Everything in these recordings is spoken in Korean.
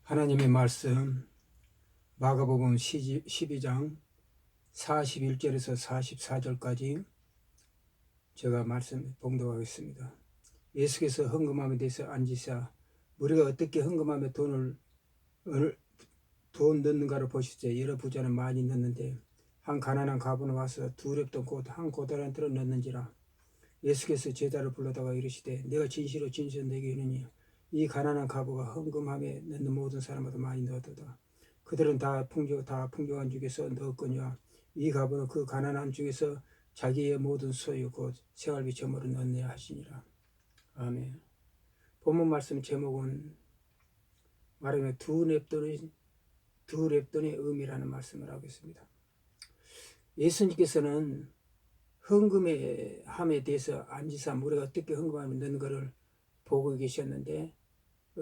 하나님의 말씀 마가복음 12장 41절에서 44절까지 제가 말씀 봉독하겠습니다. 예수께서 헌금함에 대해서 앉으사 우리가 어떻게 헌금함에 돈 넣는가를 보시되 여러 부자는 많이 넣는데 한 가난한 과부는 와서 두 렙돈 곧 한 고다란트를 넣는지라. 예수께서 제자를 불러다가 이르시되 내가 진실로 내게 이르니 이 가난한 과부가 헌금함에 넣는 모든 사람보다 많이 넣었도다. 그들은 다 풍족한 중에서 넣었거니와 이 과부는 그 가난한 중에서 자기의 모든 소유 곧 생활비 저물어 넣느냐 하시니라. 아멘. 본문 말씀 제목은 말하면 두 렙돈의 의미라는 말씀을 하고 있습니다. 예수님께서는 헌금의 함에 대해서 앉으사 우리가 어떻게 헌금함에 넣는 것을 보고 계셨는데,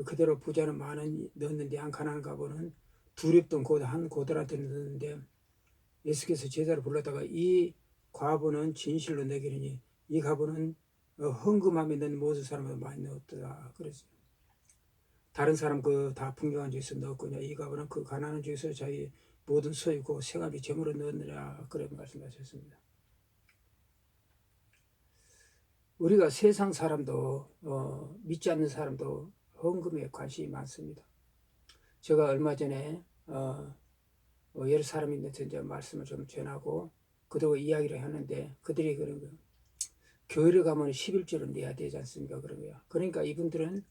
그대로 부자는 많은 넣었는데 한 가난한 과부는 두 렙돈 곧 한 고다란트 넣었는데, 예수께서 제자를 불렀다가 이 과부는 진실로 내게 이르니 이 과부는 헌금함에 넣는 모든 사람보다 많이 넣었더라 그랬어요. 다른 사람 그 다 풍족한 중에서 넣었거냐, 이 과부는 그 가난한 중에서 자기 모든 소유고 생활비 저물어 넣느라 그런 말씀하셨습니다. 우리가 세상 사람도 믿지 않는 사람도 헌금에 관심이 많습니다. 제가 얼마 전에 여러 사람이 있는데 이제 말씀을 좀 전하고 그들과 이야기를 하는데, 그들이 그런 거예요. 교회를 가면 11조를 내야 되지 않습니까? 그런 거야. 그러니까 이분들은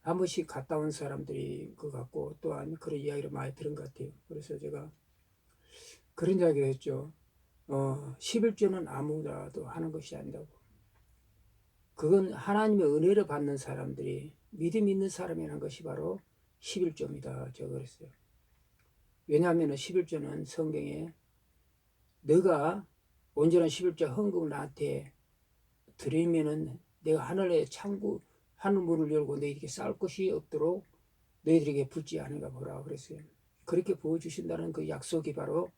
한 번씩 갔다 온 사람들이 그 같고 또한 그런 이야기를 많이 들은 것 같아요. 그래서 제가 그런 이야기를 했죠. 11조는 아무나도 하는 것이 아니라고. 그건 하나님의 은혜를 받는 사람들이 믿음 있는 사람이라는 것이 바로 11조입니다. 제가 그랬어요. 왜냐하면 11조는 성경에 너가 온전한 11조 헌금을 나한테 드리면은 내가 하늘의 창구 하늘 문을 열고 너희에게 쌓을 것이 없도록 너희들에게 붓지 않은가 보라 그랬어요. 그렇게 부어주신다는 그 약속이 바로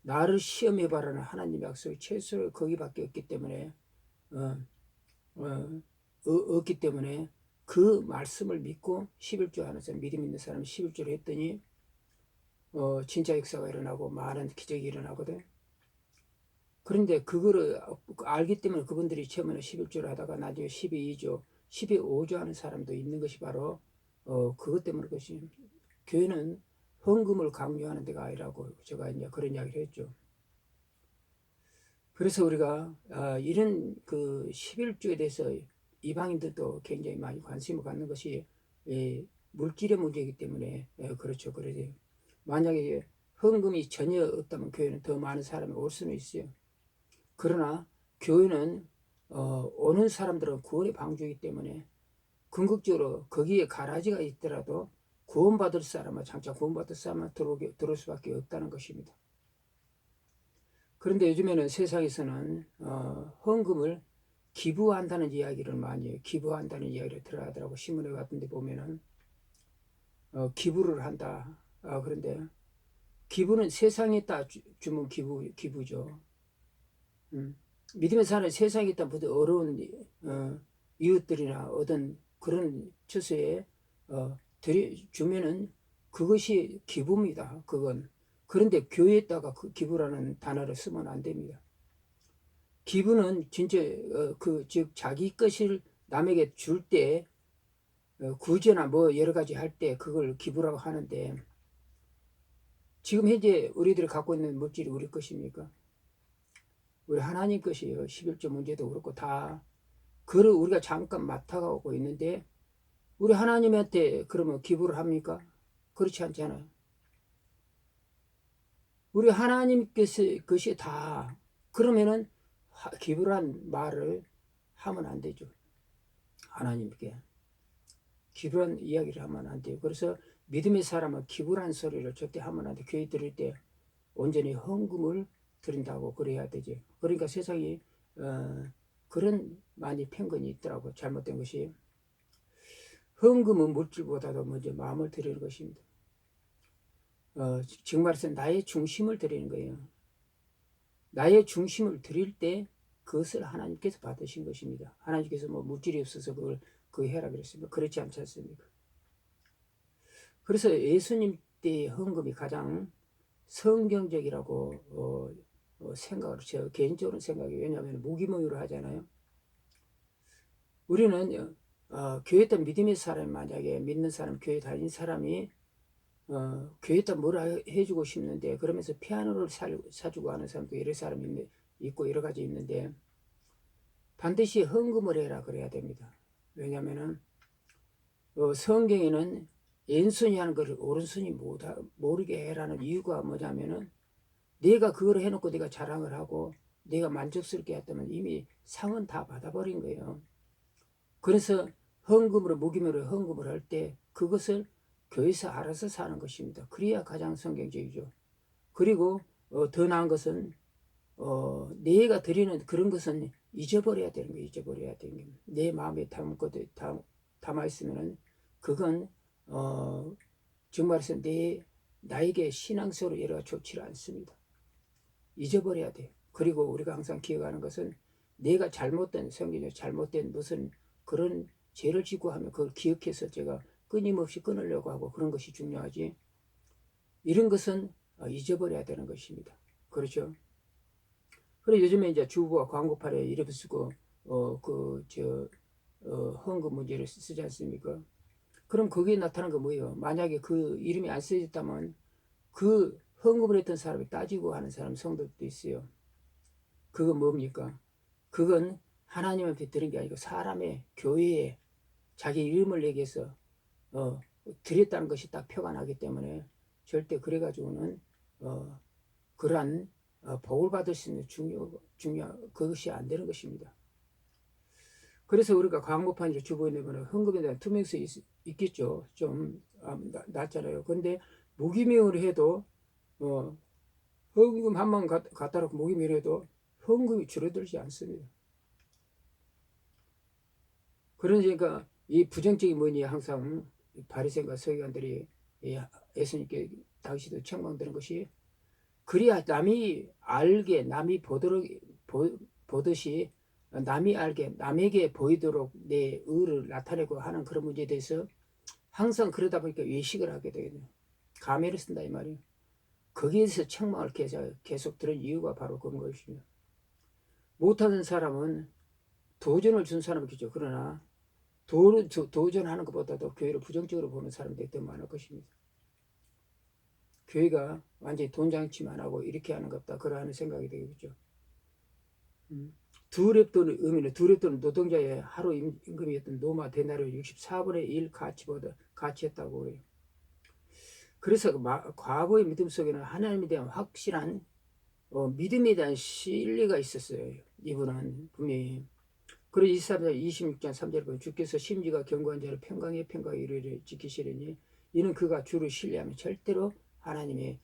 나를 시험해봐라는 하나님의 약속이 최소 거기밖에 없기 때문에 없기 때문에 그 말씀을 믿고 11조 하는 사람, 믿음 있는 사람이 11조를 했더니 진짜 역사가 일어나고 많은 기적이 일어나거든. 그런데 그거를 알기 때문에 그분들이 처음에는 11조를 하다가 나중에 12조, 12.5조 하는 사람도 있는 것이 바로 그것 때문에 그것이 교회는 헌금을 강요하는 데가 아니라고 제가 이제 그런 이야기를 했죠. 그래서 우리가 이런 그 11조에 대해서 이방인들도 굉장히 많이 관심을 갖는 것이 물질의 문제이기 때문에 그렇죠. 그래서 만약에 헌금이 전혀 없다면 교회는 더 많은 사람이 올 수는 있어요. 그러나 교회는 오는 사람들은 구원의 방주이기 때문에 궁극적으로 거기에 가라지가 있더라도 구원받을 사람은 장차 구원받을 사람은 들어올 수밖에 없다는 것입니다. 그런데 요즘에는 세상에서는 헌금을 기부한다는 이야기를 많이 해요. 기부한다는 이야기를 들어가더라고. 신문에 같은 데 보면은 기부를 한다. 그런데 기부는 세상에다 주면 기부죠. 믿음의 사람은 세상에 있다 보다 어려운 이웃들이나 어떤 그런 처소에 주면은 그것이 기부입니다. 그건. 그런데 교회에다가 그 기부라는 단어를 쓰면 안 됩니다. 기부는 진짜 즉 자기 것을 남에게 줄 때 구제나 뭐 여러 가지 할 때 그걸 기부라고 하는데, 지금 현재 우리들이 갖고 있는 물질이 우리 것입니까? 우리 하나님 것이에요. 11조 문제도 그렇고 다 그걸 우리가 잠깐 맡아가고 있는데 우리 하나님한테 그러면 기부를 합니까? 그렇지 않잖아요. 우리 하나님께서 것이 다 그러면은 기부란 말을 하면 안 되죠. 하나님께 기부란 이야기를 하면 안 돼요. 그래서 믿음의 사람은 기부란 소리를 절대 하면 안 돼. 교회 들을 때 온전히 헌금을 드린다고 그래야 되지. 그러니까 세상이 그런 많이 편견이 있더라고. 잘못된 것이. 헌금은 물질보다도 먼저 마음을 드리는 것입니다. 지금 말해서 나의 중심을 드리는 거예요. 나의 중심을 드릴 때 그것을 하나님께서 받으신 것입니다. 하나님께서 뭐 물질이 없어서 그걸 해라 그랬습니다. 그렇지 않지 않습니까? 그래서 예수님 때의 헌금이 가장 성경적이라고 생각을, 저 개인적으로 생각이, 왜냐하면 무기명으로 하잖아요. 우리는 교회에 있던 믿음의 사람이, 만약에 믿는 사람, 교회 다니는 사람이 교회에 있다 뭐라 해주고 싶는데, 그러면서 피아노를 사주고 하는 사람도 여러 사람이 있고 여러 가지 있는데, 반드시 헌금을 해라 그래야 됩니다. 왜냐하면은 성경에는 왼손이 하는 것을 오른손이 모르게 해라는 이유가 뭐냐면은, 내가 그걸 해놓고 내가 자랑을 하고 내가 만족스럽게 했다면 이미 상은 다 받아버린 거예요. 그래서 헌금으로, 무기명으로 헌금을 할 때 그것을 교회에서 알아서 사는 것입니다. 그래야 가장 성경적이죠. 그리고 더 나은 것은 내가 드리는 그런 것은 잊어버려야 되는 거예요. 잊어버려야 되는 게, 내 마음에 담아 있으면은 그건 정말로 나에게 신앙적으로 여러 좋지 않습니다. 잊어버려야 돼요. 그리고 우리가 항상 기억하는 것은, 내가 잘못된, 성경에 잘못된 무슨 그런 죄를 짓고 하면 그걸 기억해서 제가 끊임없이 끊으려고 하고, 그런 것이 중요하지, 이런 것은 잊어버려야 되는 것입니다. 그렇죠? 그리고 요즘에 이제 주부가 광고판에 이름 쓰고 헌금 문제를 쓰지 않습니까? 그럼 거기에 나타난 거 뭐예요? 만약에 그 이름이 안 쓰여졌다면 그 헌금을 했던 사람이 따지고 하는 사람, 성도도 있어요. 그건 뭡니까? 그건 하나님한테 드린 게 아니고 사람의, 교회에 자기 이름을 얘기해서 드렸다는 것이 딱 표가 나기 때문에, 절대 그래가지고는 그러한 복을 받을 수 있는 그것이 안 되는 것입니다. 그래서 우리가 광고판에 주보에 내면 헌금에 대한 투명성이 있겠죠. 좀 낮잖아요. 그런데 무기명으로 해도 헌금 한 번 갖다 놓고 무기명으로 해도 헌금이 줄어들지 않습니다. 그러니까 이 부정적인 뭐니, 항상 바리새인과 서기관들이 예수님께 당시도 책망되는 것이, 그래야 남이 알게, 남이 보듯이 남이 알게, 남에게 보이도록 내 의를 나타내고 하는 그런 문제에 대해서 항상 그러다 보니까 외식을 하게 되거든요. 가매를 쓴다 이 말이에요. 거기에서 책망을 계속 들은 이유가 바로 그런 것입니다. 못하는 사람은 도전을 준 사람이겠죠. 그러나 도전하는 것보다도 교회를 부정적으로 보는 사람들이 더 많을 것입니다. 교회가 완전히 돈장치만 하고 이렇게 하는 것 같다, 그러한 생각이 되겠죠. 두렙돈의 의미는, 두렙돈은 노동자의 하루 임금이었던 노마 데나리오 64분의 1 가치했다고 그래요. 그래서 과거의 믿음 속에는 하나님에 대한 확실한 믿음에 대한 신뢰가 있었어요. 이분은 분명히. 그리고 26장 3절에 보면, 주께서 심지가 견고한 자를 평강에 이르러 지키시려니 이는 그가 주를 신뢰하면 절대로 하나님의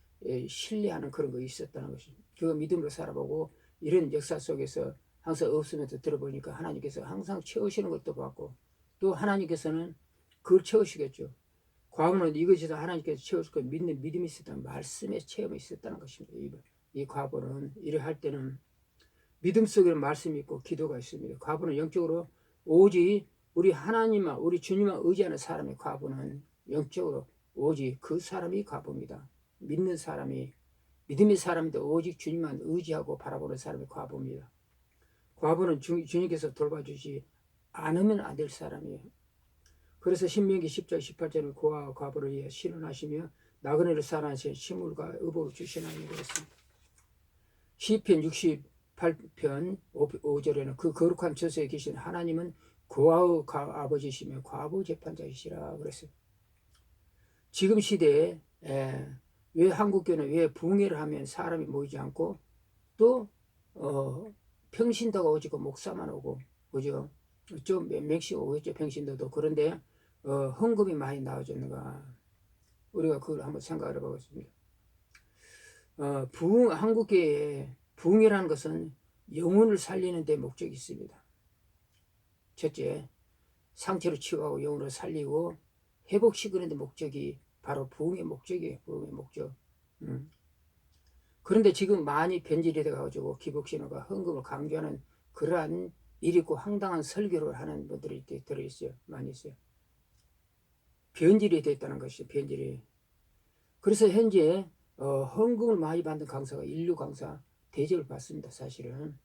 신뢰하는 그런 거 있었다는 것입니다. 그거 믿음으로 살아보고 이런 역사 속에서 항상 없으면서 들어보니까 하나님께서 항상 채우시는 것도 봤고, 또 하나님께서는 그걸 채우시겠죠. 과거는 이것이 다 하나님께서 채우실 걸 믿는 믿음이 있었다는, 말씀의 체험이 있었다는 것입니다. 이 과거는 일을 할 때는 믿음 속에는 말씀이 있고 기도가 있습니다. 과부는 영적으로 오직 우리 하나님만, 우리 주님만 의지하는 사람의 과부는 영적으로 오직 그 사람이 과부입니다. 믿는 사람이, 믿음의 사람도 오직 주님만 의지하고 바라보는 사람이 과부입니다. 과부는 주님께서 돌봐주지 않으면 안 될 사람이에요. 그래서 신명기 10장 18절은 고아와 과부를 위해 신원하시며 나그네를 사랑하시는 식물과 의복을 주시나니 그랬습니다. 시편 68편 5절에는 그 거룩한 저서에 계신 하나님은 고아의 아버지시며 과부 재판자이시라 그랬어요. 지금 시대에 왜 한국교회는 왜 부흥회를 하면 사람이 모이지 않고 또 평신도가 오지고 목사만 오고, 그죠? 좀 몇 명씩 오겠죠, 평신도도. 그런데 헌금이 많이 나와졌는가, 우리가 그걸 한번 생각을 해보겠습니다. 한국교회에 부흥이라는 것은 영혼을 살리는 데 목적이 있습니다. 첫째, 상처를 치유하고 영혼을 살리고 회복시키는 데 목적이 바로 부흥의 목적이에요. 부흥의 목적. 그런데 지금 많이 변질이 돼가지고 기복신호가 헌금을 강조하는 그러한 일이고 황당한 설교를 하는 분들이 들어있어요. 많이 있어요. 변질이 됐다는 것이죠. 변질이. 그래서 현재 헌금을 많이 받는 강사가 인류 강사 대접을 받습니다. 사실은.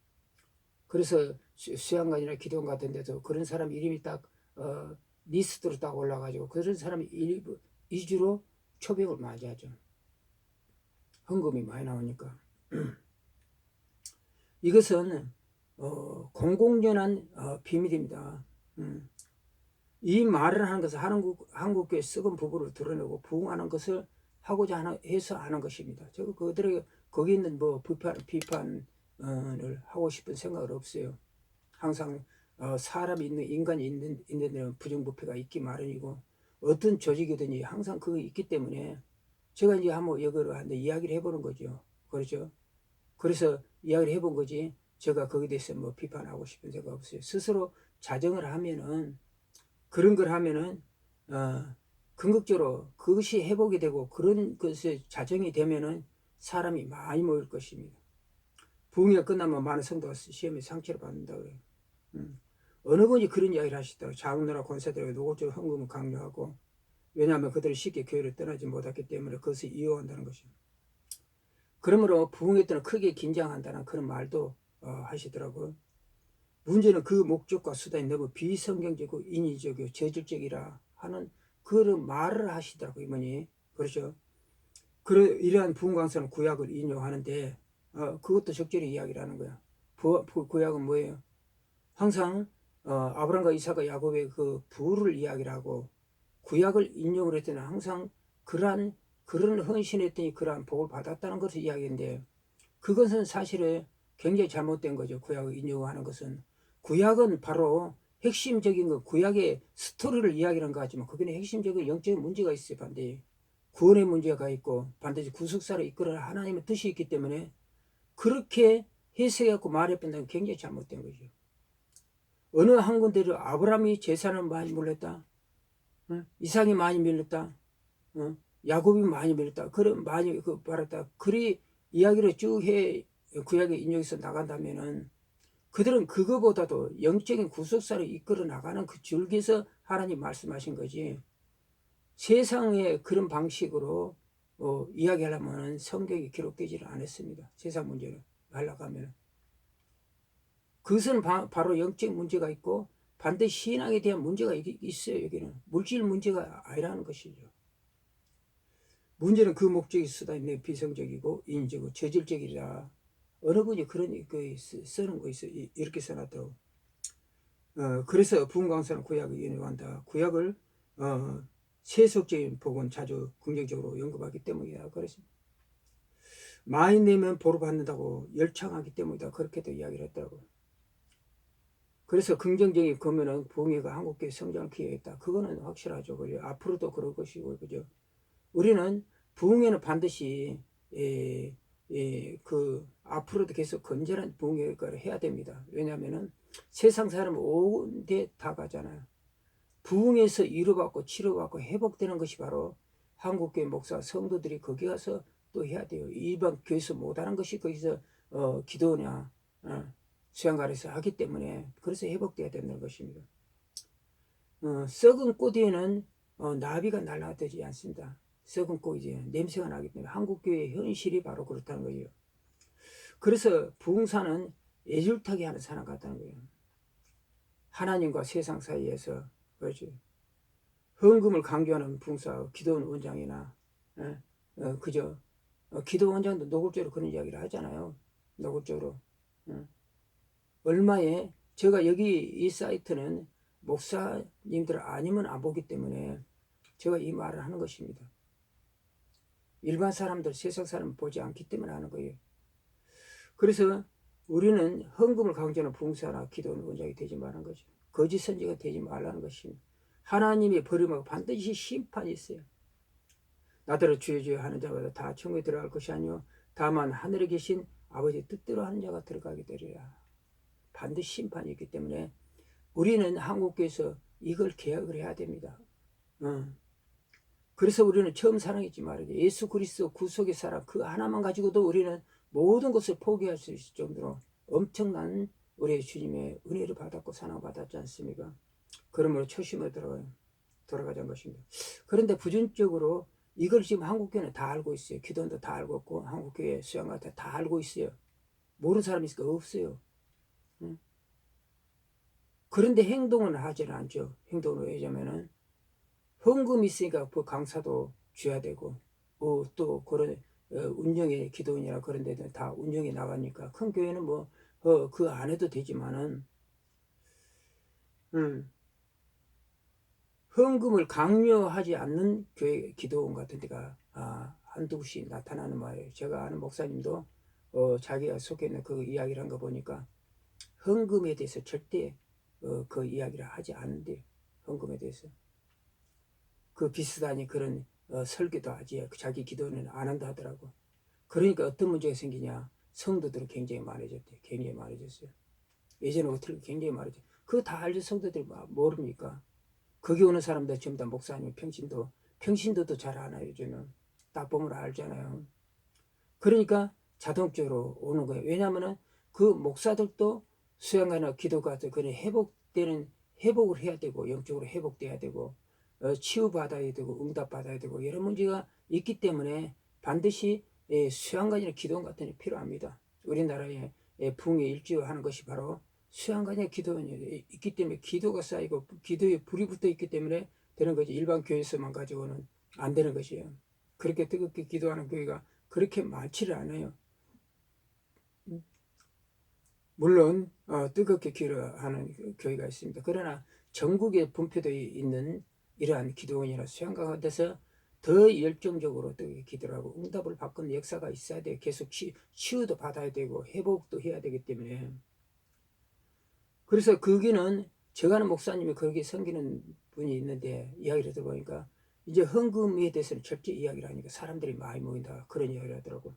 그래서 수양관이나 기도원 같은 데서 그런 사람 이름이 딱 리스트로 딱 올라가지고 그런 사람이 위주로 초빙을 많이 하죠. 헌금이 많이 나오니까. 이것은 공공연한 비밀입니다. 이 말을 하는 것은 한국교회 썩은 부부를 드러내고 부흥하는 것을 하고자 해서 하는 것입니다. 제가 그들에게 거기 있는 뭐 비판을 하고 싶은 생각은 없어요. 항상 사람이 있는 인간이 있는 데는 부정부패가 있기 마련이고 어떤 조직이든지 항상 그게 있기 때문에 제가 이제 한번 이거를 한번 이야기를 해보는 거죠. 그렇죠? 그래서 이야기를 해본 거지 제가 거기에 대해서 뭐 비판하고 싶은 생각 없어요. 스스로 자정을 하면은 그런 걸 하면은 궁극적으로 그것이 회복이 되고 그런 것이 자정이 되면은 사람이 많이 모일 것입니다. 부흥회가 끝나면 많은 성도가 시험에 상처를 받는다 그래요. 어느 분이 그런 이야기를 하시더라고요. 장로나 권사들에게 노골적으로 헌금을 강요하고 왜냐하면 그들이 쉽게 교회를 떠나지 못했기 때문에 그것을 이용한다는 것입니다. 그러므로 부흥회 때는 크게 긴장한다는 그런 말도 하시더라고요. 문제는 그 목적과 수단이 너무 비성경적이고 인위적이고 저질적이라 하는 그런 말을 하시더라고요. 이분이. 그렇죠. 이러한 부흥 강사는 구약을 인용하는데 그것도 적절히 이야기를 하는 거야. 구약은 뭐예요? 항상 아브라함과 이삭과 야곱의 그 부를 이야기를 하고 구약을 인용을 했더니 항상 그런 헌신했더니 그러한 복을 받았다는 것을 이야기했는데 그것은 사실은 굉장히 잘못된 거죠. 구약을 인용하는 것은. 구약은 바로 핵심적인 거, 구약의 스토리를 이야기하는 것 같지만 거기는 핵심적인 영적인 문제가 있어요. 반드시 구원의 문제가 있고 반드시 구속사를 이끌어 하나님의 뜻이 있기 때문에 그렇게 해석해갖고 말해본다는 게 굉장히 잘못된 거죠. 어느 한 군데로 아브라함이 재산을 많이 몰렸다. 이삭이 많이 밀렸다. 야곱이 많이 밀렸다. 그런 많이 말했다. 그리 이야기를 쭉 해 구약의 인용해서 나간다면은 그들은 그거보다도 영적인 구속사를 이끌어 나가는 그 줄기에서 하나님 말씀하신 거지. 세상의 그런 방식으로 이야기하려면 성경이 기록되지를 않았습니다. 세상 문제를 하려고 하면. 그것은 바로 영적 문제가 있고 반드시 신앙에 대한 문제가 있어요. 여기는 물질 문제가 아니라는 것이죠. 문제는 그 목적이 수단이 비성적이고 인위적이고 저질적이라 어느 분이 그런 쓰는 거 있어 이렇게 써놨더라고. 그래서 부흥 강사는 구약을 인용한다. 구약을 세속적인 복은 자주 긍정적으로 언급하기 때문이다. 그래서 많이 내면 보로 받는다고 열창하기 때문이다. 그렇게도 이야기를 했더라고요. 그래서 긍정적인 거면은 부흥회가 한국교회 성장을 기회했다. 그거는 확실하죠. 그죠? 앞으로도 그럴 것이고, 그죠? 우리는 부흥회는 반드시 앞으로도 계속 건전한 부흥회를 해야 됩니다. 왜냐하면은 세상 사람 온데 다 가잖아요. 부흥에서 위로받고 치료받고 회복되는 것이 바로 한국교회 목사 성도들이 거기 가서 또 해야 돼요. 일반 교회에서 못하는 것이 거기서 기도냐 수양관에서 하기 때문에 그래서 회복돼야 된다는 것입니다. 썩은 꽃 위에는 나비가 날아들지 않습니다. 썩은 꽃이 냄새가 나기 때문에 한국교회의 현실이 바로 그렇다는 거예요. 그래서 부흥사는 애줄타기 하는 사람 같다는 거예요. 하나님과 세상 사이에서 그렇지. 헌금을 강조하는 부흥사 기도원 원장이나 그저 기도 원장도 노골적으로 그런 이야기를 하잖아요. 노골적으로. 얼마에 제가 여기 이 사이트는 목사님들 아니면 안 보기 때문에 제가 이 말을 하는 것입니다. 일반 사람들 세상 사람 보지 않기 때문에 하는 거예요. 그래서 우리는 헌금을 강조하는 부흥사나 기도원 원장이 되지 말라는 거죠. 거짓 선지가 되지 말라는 것입니다. 하나님이 버림하고 반드시 심판이 있어요. 나더러 주여 주여 하는 자마다 다 천국에 들어갈 것이 아니요 다만 하늘에 계신 아버지 뜻대로 하는 자가 들어가게 되리라. 반드시 심판이 있기 때문에 우리는 한국교회에서 이걸 개혁을 해야 됩니다. 그래서 우리는 처음 사랑했지 말이죠. 예수 그리스도 구속의 사랑 그 하나만 가지고도 우리는 모든 것을 포기할 수 있을 정도로 엄청난 우리의 주님의 은혜를 받았고 사랑받았지 않습니까? 그러므로 초심을 들어가요. 돌아가자는 것입니다. 그런데 부정적으로 이걸 지금 한국교회는 다 알고 있어요. 기도원도 다 알고 있고 한국교회 수양가도 다 알고 있어요. 모르는 사람이 있을까? 없어요. 응? 그런데 행동은 하지는 않죠. 행동을 왜냐면은 헌금이 있으니까 그 강사도 줘야 되고 또 그런 운영의 기도원이나 그런 데는 다 운영이 나가니까 큰 교회는 뭐 그 안 해도 되지만은 음, 헌금을 강요하지 않는 교회 기도원 같은 데가 한두 곳이 나타나는 말이에요. 제가 아는 목사님도 자기가 속해 있는 그 이야기를 한 거 보니까 헌금에 대해서 절대 그 이야기를 하지 않는데 헌금에 대해서 그 비슷하니 그런 설교도 하지 자기 기도는 안 한다 하더라고. 그러니까 어떤 문제가 생기냐 성도들은 굉장히 많아졌대. 굉장히 많아졌어요. 예전에 어떻게 굉장히 많아졌어요. 그거 다 알죠. 성도들이 모릅니까? 거기 오는 사람들 전부 다 목사 아니면 평신도도 잘 알아요. 요즘은 딱 보면 알잖아요. 그러니까 자동적으로 오는 거예요. 왜냐하면은 그 목사들도 수양가나 기도가 그런 회복을 해야 되고 영적으로 회복돼야 되고 치유받아야 되고 응답받아야 되고 여러 문제가 있기 때문에 반드시 수양관이나 기도원 같은 게 필요합니다. 우리나라에 부흥에 일조하는 것이 바로 수양관이나 기도원이 있기 때문에 기도가 쌓이고 기도에 불이 붙어 있기 때문에 되는 거지. 일반 교회에서만 가지고는 안 되는 것이에요. 그렇게 뜨겁게 기도하는 교회가 그렇게 많지를 않아요. 물론 뜨겁게 기도하는 교회가 있습니다. 그러나 전국에 분포되어 있는 이러한 기도원이나 수양가 같아서 더 열정적으로 뜨겁게 기도하고 응답을 받는 역사가 있어야 돼요. 계속 치유도 받아야 되고 회복도 해야 되기 때문에 그래서 거기는 제가 아는 목사님이 거기 섬기는 분이 있는데 이야기를 들어보니까 이제 헌금에 대해서는 절대 이야기를 하니까 사람들이 많이 모인다 그런 이야기를 하더라고요.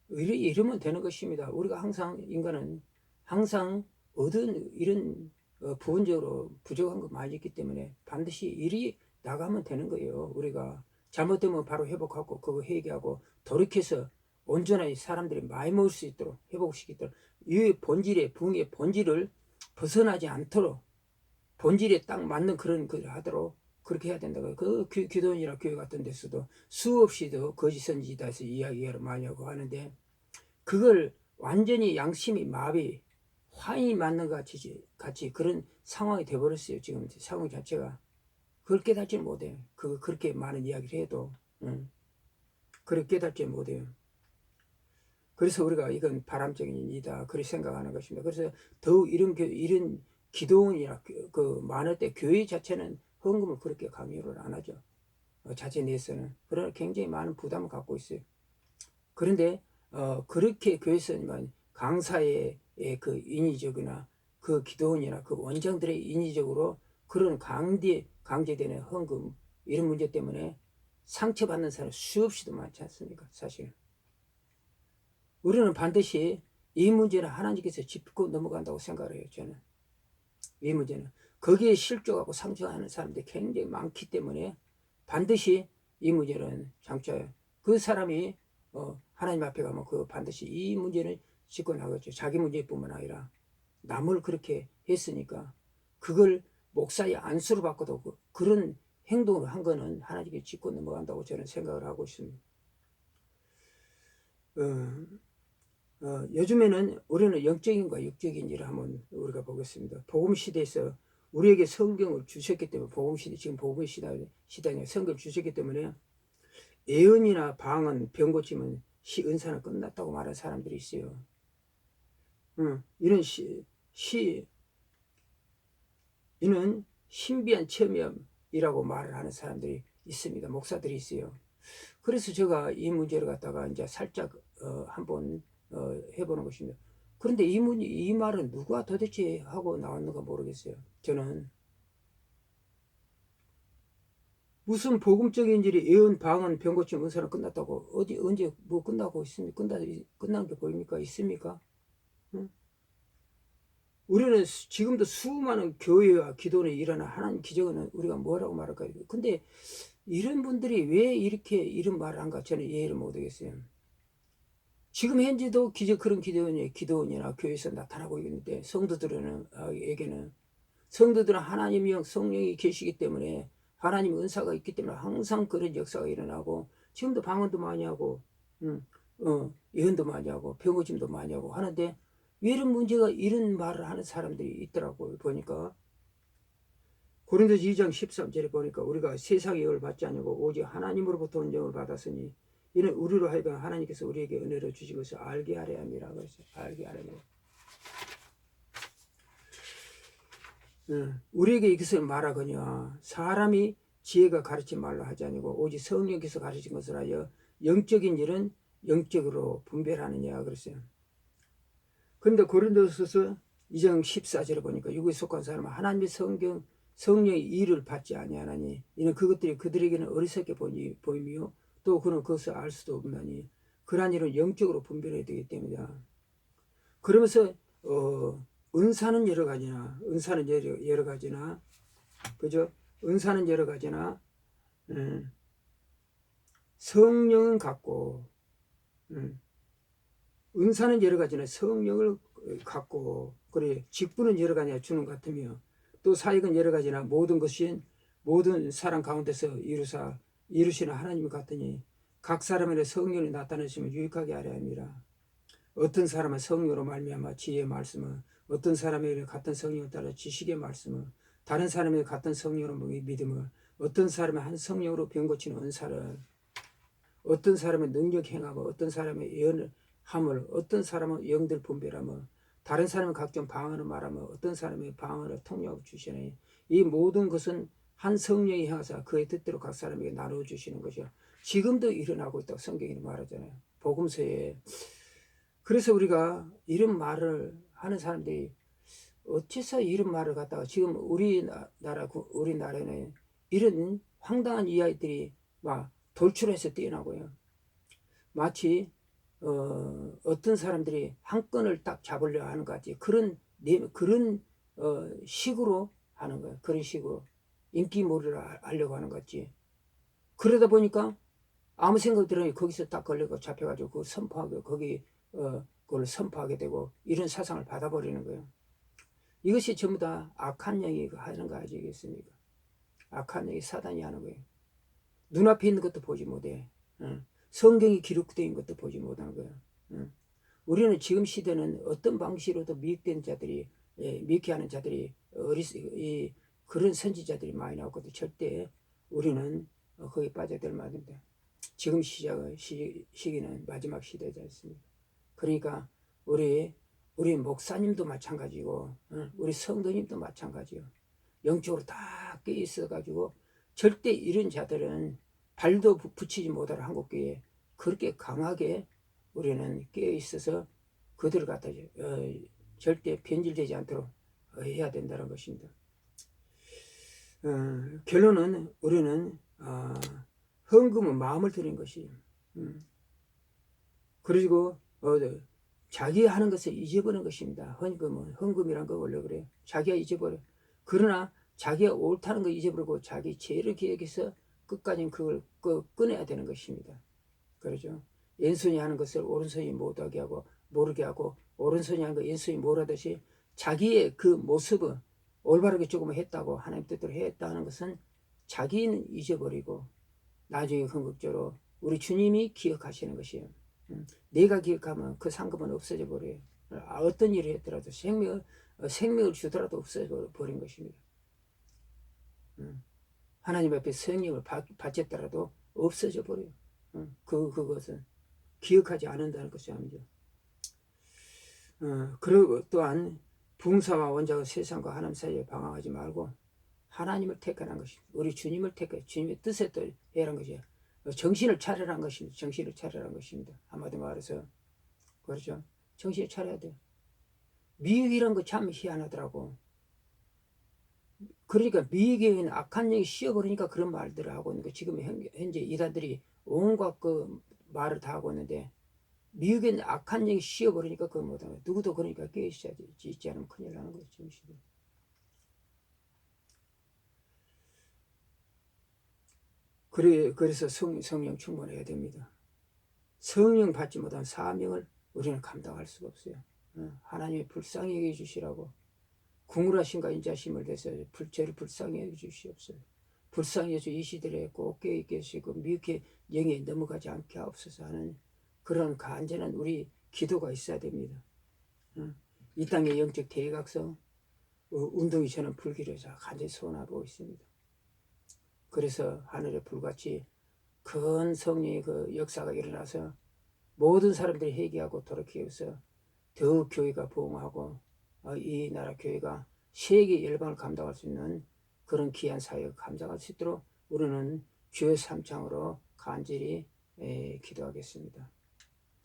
이러면 되는 것입니다. 우리가 항상 인간은 항상 얻은 이런 부분적으로 부족한 거 많이 있기 때문에 반드시 일이 나가면 되는 거예요. 우리가 잘못되면 바로 회복하고 그거 회개하고 돌이켜서 온전히 사람들이 많이 모일 수 있도록 회복시키도록 이 본질의 부흥의 본질을 벗어나지 않도록 본질에 딱 맞는 그런 걸 하도록 그렇게 해야 된다고요. 그 기도원이나 교회 같은 데서도 수없이도 거짓 선지자에서 이야기를 많이 하고 하는데 그걸 완전히 양심이 마비 화인이 맞는 것 같이 그런 상황이 돼버렸어요. 지금 상황 자체가 그걸 깨닫지 못해요. 그렇게 많은 이야기를 해도 그걸 깨닫지 못해요. 그래서 우리가 이건 바람적인 일이다 그렇게 생각하는 것입니다. 그래서 더욱 이런 기도원이나 그 많을 때 교회 자체는 헌금을 그렇게 강요를 안 하죠. 자체 내에서는 그러나 굉장히 많은 부담을 갖고 있어요. 그런데 그렇게 교회에서만 강사의 그 인위적이나 그 기도원이나 그 원장들의 인위적으로 그런 강제되는 헌금 이런 문제 때문에 상처받는 사람 수없이도 많지 않습니까? 사실 우리는 반드시 이 문제는 하나님께서 짚고 넘어간다고 생각을 해요. 저는 이 문제는 거기에 실족하고 상처하는 사람들이 굉장히 많기 때문에 반드시 이 문제는 장차 그 사람이 하나님 앞에 가면 그 반드시 이 문제는 짚고 나가죠. 자기 문제뿐만 아니라 남을 그렇게 했으니까 그걸 목사의 안수를 받고도 그런 행동을 한 거는 하나님께 짚고 넘어간다고 저는 생각을 하고 있습니다. 요즘에는 우리는 영적인과 육적인 일을 한번 우리가 보겠습니다. 복음 시대에서 우리에게 성경을 주셨기 때문에 복음 시대 지금 복음 시대에 성경을 주셨기 때문에 예언이나 방언, 병 고침은 은사는 끝났다고 말하는 사람들이 있어요. 이런 이는 신비한 체험이라고 말을 하는 사람들이 있습니다. 목사들이 있어요. 그래서 제가 이 문제를 갖다가 이제 살짝 한번 해보는 것입니다. 그런데 이 말은 누가 도대체 하고 나왔는가 모르겠어요. 저는 무슨 복음적인 일이 예언, 방언, 병고침, 은사는 끝났다고 언제 뭐 끝나고 있습니까? 끝난 게 보입니까? 있습니까? 응? 우리는 지금도 수많은 교회와 기도원에 일어나 하나님 기적은 우리가 뭐라고 말할까요? 근데 이런 분들이 왜 이렇게 이런 말을 한가 저는 이해를 못하겠어요. 지금 현재도 그런 기도원이나 교회에서 나타나고 있는데 성도들에게는 성도들은 하나님의 영, 성령이 계시기 때문에 하나님의 은사가 있기 때문에 항상 그런 역사가 일어나고 지금도 방언도 많이 하고 예언도 많이 하고 병고침도 많이 하고 하는데 왜 이런 문제가 이런 말을 하는 사람들이 있더라고요. 보니까 고린도서 2장 13절에 보니까 우리가 세상의 영을 받지 않고 오직 하나님으로부터 온 영을 받았으니 이는 우리로 하여금 하나님께서 우리에게 은혜를 주신 것을 알게 하려 함이라 그랬어요. 알게 하려 함이라. 우리에게 이것을 말하거니와 사람이 지혜가 가르치 말로 하지 아니고 오직 성령께서 가르친 것을 하여 영적인 일은 영적으로 분별하느냐 그랬어요. 그런데 고린도서서 2장 14절에 보니까 육에 속한 사람은 하나님의 성령의 일을 받지 아니하나니 이는 그것들이 그들에게는 어리석게 보이며 또 그는 그것을 알 수도 없나니 그러한 일은 영적으로 분별해야 되기 때문이다. 그러면서 은사는 여러 가지나 은사는 여러 가지나 그죠? 은사는 여러 가지나 성령은 같고 은사는 여러 가지나 성령을 갖고 그래 직분은 여러 가지나 주는 것 같으며 또 사역은 여러 가지나 모든 것이 모든 사람 가운데서 이루시는 하나님 같으니 각 사람에게 성령이 나타내시면 유익하게 하려 함이라. 어떤 사람은 성령으로 말미암아 지혜의 말씀을 어떤 사람에게 같은 성령을 따라 지식의 말씀을 다른 사람에게 같은 성령으로 믿음을 어떤 사람은 한 성령으로 병 고치는 은사를 어떤 사람은 능력 행함을 어떤 사람은 예언을 함을 어떤 사람은 영들 분별함을 다른 사람은 각종 방언을 말함을 어떤 사람의 방언을 통역하고 주시니 이 모든 것은 한 성령이 행하사 그의 뜻대로 각 사람에게 나누어 주시는 것이요 지금도 일어나고 있다고 성경이 말하잖아요. 복음서에. 그래서 우리가 이런 말을 하는 사람들이 어째서 이런 말을 갖다가 지금 우리나라에는 이런 황당한 이야기들이 막 돌출해서 뛰어나고요. 마치 어떤 사람들이 한 건을 딱 잡으려 하는 것 같지. 그런 식으로 하는 거예요. 그런 식으로 인기몰이를 하려고 하는 것 같지. 그러다 보니까 아무 생각 들으니 거기서 딱 걸려고 잡혀가지고 그거 선포하고 거기 그걸 선포하게 되고 이런 사상을 받아버리는 거예요. 이것이 전부 다 악한 영이 하는 거 아시겠습니까? 악한 영이 사단이 하는 거예요. 눈앞에 있는 것도 보지 못해. 성경이 기록된 것도 보지 못하는 거예요. 우리는 지금 시대는 어떤 방식으로도 미혹된 자들이 미혹해 하는 자들이 그런 선지자들이 많이 나왔거든. 절대 우리는 거기에 빠져들 만합니다. 지금 시기는 마지막 시대지 않습니까? 그러니까 우리 목사님도 마찬가지고 우리 성도님도 마찬가지요. 영적으로 다 깨어 있어가지고 절대 이런 자들은 발도 붙이지 못할 한국교회에 그렇게 강하게 우리는 깨어 있어서 그들을 갖다 절대 변질되지 않도록 해야 된다는 것입니다. 결론은 우리는 헌금은 마음을 드린 것이에요. 그리고 자기 하는 것을 잊어버리는 것입니다. 헌금이란 거 원래 그래요. 자기가 잊어버려. 그러나 자기가 옳다는 거 잊어버리고 자기 죄를 기억해서 끝까지 그걸 끊어야 되는 것입니다. 그러죠. 왼손이 하는 것을 오른손이 못하게 하고 모르게 하고 오른손이 하는 거 왼손이 모르듯이 자기의 그 모습을 올바르게 조금 했다고 하나님 뜻대로 했다는 것은 자기는 잊어버리고 나중에 궁극적으로 우리 주님이 기억하시는 것이에요. 내가 기억하면 그 상급은 없어져 버려요. 어떤 일을 했더라도 생명을 주더라도 없어져 버린 것입니다. 하나님 앞에 성령을 바쳤더라도 없어져 버려요. 그것은 기억하지 않는다는 것이 아니죠. 그리고 또한 붕사와 원자가 세상과 하나님 사이에 방황하지 말고 하나님을 택하는 것입니다. 우리 주님을 택해 주님의 뜻에 또 해라는 것이에요. 정신을 차려라는 것입니다. 정신을 차려라는 것입니다. 한마디 말해서 그렇죠. 정신을 차려야 돼요. 미혹이란 거 참 희한하더라고. 그러니까 미혹에 있는 악한 영이 씌어버리니까 그런 말들을 하고 있는 거. 지금 현재 이단들이 온갖 그 말을 다 하고 있는데 미혹에 있는 악한 영이 씌어버리니까 그걸 못하는 거예요. 누구도 그러니까 깨어있지 않으면 큰일 나는 거죠. 지금 시대. 그래서 성령 충만해야 됩니다. 성령 받지 못한 사명을 우리는 감당할 수가 없어요. 하나님이 불쌍히 여겨 주시라고 궁울하신가 인자심을 대서 저를 불쌍히 해주시옵소서. 불쌍히 해서 이 시대에 꼭 깨어 계시고 미혹의 영에 넘어가지 않게 하옵소서 하는 그런 간절한 우리 기도가 있어야 됩니다. 이 땅의 영적 대각성 운동이 저는 불기를 간절히 소원하고 있습니다. 그래서 하늘의 불같이 큰 성령의 그 역사가 일어나서 모든 사람들이 회개하고 돌이켜서 더욱 교회가 부흥하고 이 나라 교회가 세계 열방을 감당할 수 있는 그런 귀한 사역을 감당할 수 있도록 우리는 주의 삼창으로 간절히 기도하겠습니다.